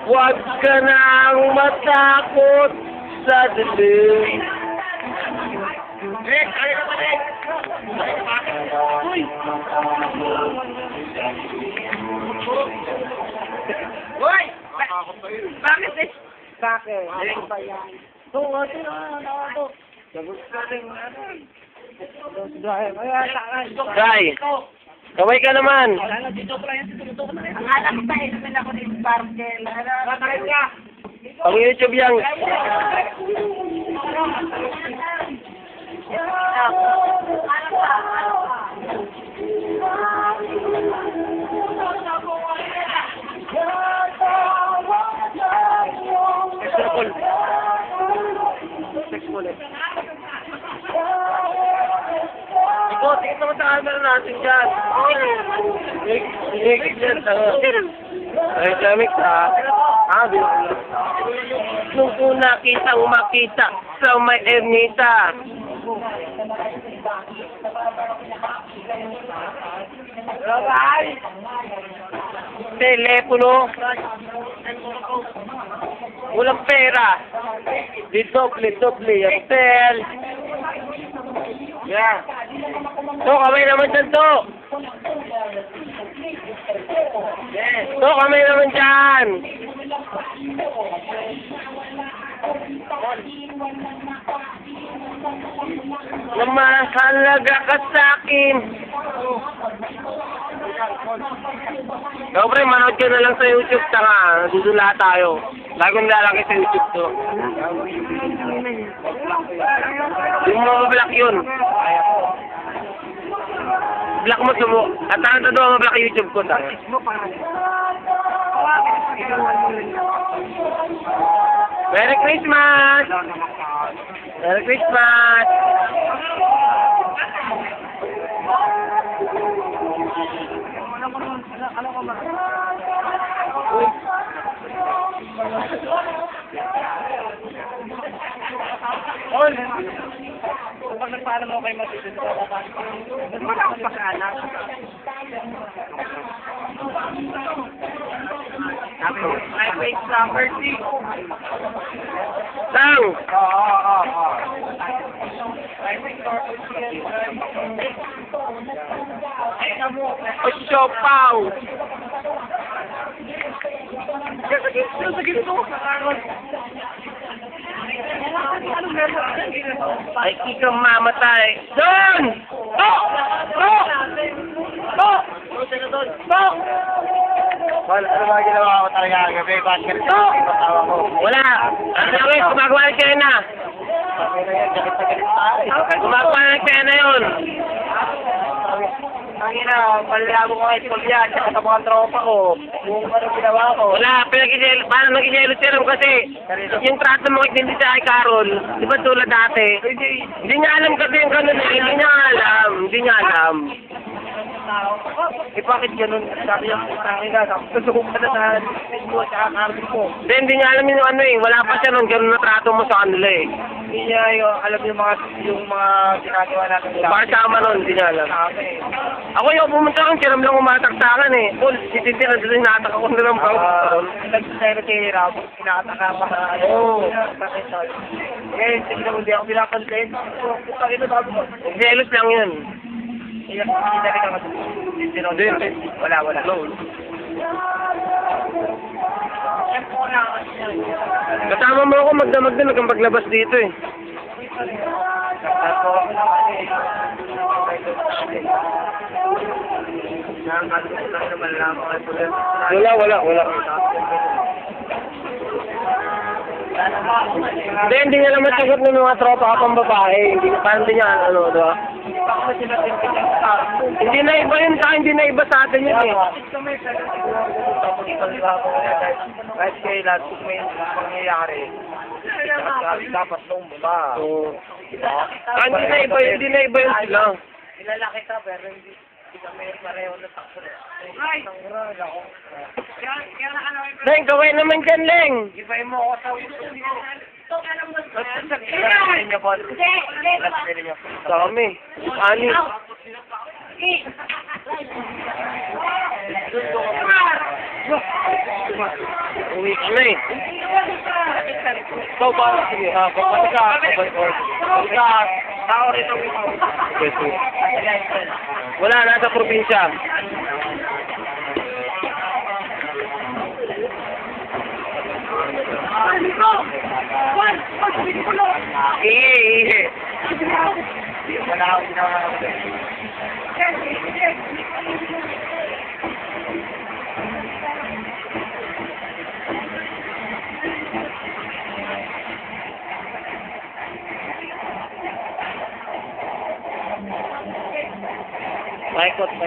Huwag ka nang matakot sa dilim. Rick, kaya ka pa, Rick! Uy! Uy! Bakit eh? Bakit? Rick. Guy, kaway ka naman. Alam ko tayo naman ako ng Sparkle. Bakit ka? Pang YouTube yang. Ikaw, tingin naman sa camera natin dyan. Ay, lamig ha. Nung una kitang makita sa may ermita. Telepono. Walang pera. Doble. Hotel. Yeah. So, kamay naman dyan to. So, kamay naman dyan. Namahalaga ka sa akin. Dobre, manood ka na lang sa YouTube, taka. Dudula tayo. Lagong lalaki sa YouTube to. Yung mga black yun. Black mo sumo. At ang tado mga black YouTube ko, taka. Merry Christmas! Merry Christmas! On! Kung pag nagpaano mo kayo masusunod sa baba, mas malaki pa sa anak. I wait number 3. Lang! Oo. I wait ay, kamo. O siopaw! Sa ginto. Ay, ikaw mamatay. Doon! Ano mga ginawa ko talaga gabi? Bakit patawa ko? Wala! Ano gawin? Gumagawa ng kena! Gumagawa ng kena yun! Ang ina, palilabo ko kay Polya, tsaka sa mga tropa ko. Kung ano ginawa ko. Wala, paano nag-inyelo serum kasi yung trato mo hindi sa kay Carol, di ba tulad dati? Hindi niya alam kasi yung ganun eh, hindi niya alam. Eh bakit ganun? Sabi niya, tangin na, susukong ka na sa mo, tsaka Carol ko. Hindi niya alam yung ano eh, wala pa siya nung ganun na trato mo sa kanila eh. Hindi niya alam yung mga ginagawa natin sa Para sama nun, hindi niya alam. Ako yung pumunta kang siram lang umatak sa akin eh. Paul, si Tintin na doon natak ako na lang ba? Nag-sero kay Rab, pinakataka pa sa Oo. Eh, hindi ako pinapansin. Putang ina, sabi ko. Jealous lang yun. Hindi na rin ako. Wala. Kasama mo ako magdamag din hanggang paglabas dito eh. Wala. Hindi niya naman sagot ng mga tropa kapang babae. Parang hindi niya ano, diba? Hindi na iba yun sa hindi na iba sa atin yun eh. Kahit kayo lahat kung may pangyayari, dapat lumba. Hindi na iba yun sila. Ilalaki ka pero hindi kami pareho na takbo. Ay! Leng, gawin naman dyan, Leng! Ibay mo ako sa uso niyo. Hindi, niyo po. Hindi niyo. Dami. Ani. Uwi ka na eh. Ikaw ba? Sige, babalik ka. Babalik ka. Tao rito. Yes, sir. Wala, nasa probinsya. Ihi. Wala akong ginawa. Paikot po.